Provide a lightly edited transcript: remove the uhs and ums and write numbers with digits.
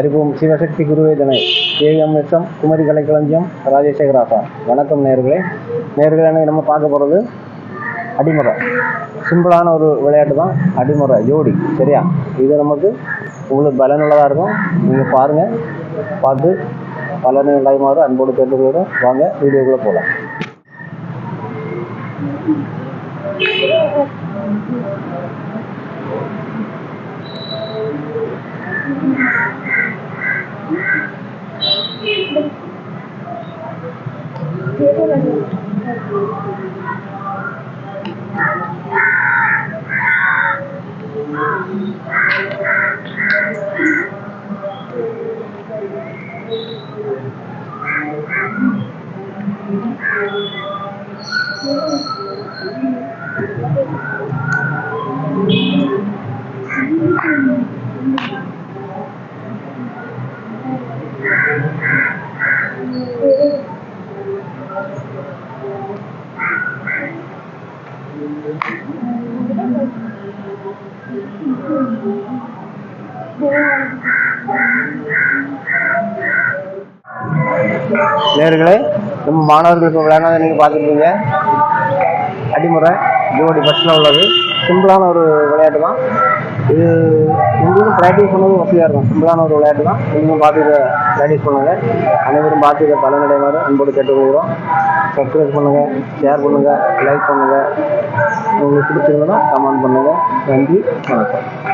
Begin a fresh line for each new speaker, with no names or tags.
அறிவோம் சிவசக்தி குருவே துணை. ஏஎம்எஸ்எம் குமரி கலைக்களஞ்சியம் ராஜசேகராசா. வணக்கம் நேர்களே. நம்ம பார்க்க போகிறது அடிமுறை. சிம்பிளான ஒரு விளையாட்டு தான் அடிமுறை ஜோடி. சரியா? இது நமக்கு உங்களுக்கு பலனுள்ளதாக இருக்கும். நீங்கள் பாருங்கள், பார்த்து பலனை லைமாறு அன்போடு கேட்டுக்கொள்கிறோம். வாங்க வீடியோக்குள்ளே போகலாம். நேர்களே, நம்ம மாணவர்களுக்கு விளையாடுறதை நீங்கள் பார்த்துருப்பீங்க. அடிமுறை ஜோடி ஃபஸ்ட்டில் உள்ளது. சிம்பிளான ஒரு விளையாட்டு தான் இது. உங்களுக்கும் ப்ராக்டிஸ் பண்ணது வசதியாக இருக்கும். சிம்பிளான ஒரு விளையாட்டு தான். நீங்களும் பார்த்து இதை ப்ராக்டிஸ் பண்ணுங்கள். அனைவரும் பார்த்து இதை பலனடைமாறு அன்போடு கேட்டுக்கொள்கிறோம். சப்ஸ்கிரைப் பண்ணுங்கள், ஷேர் பண்ணுங்கள், லைக் பண்ணுங்கள். உங்களுக்கு பிடிச்சிருந்ததுன்னா கமெண்ட் பண்ணுங்கள். நன்றி, வணக்கம்.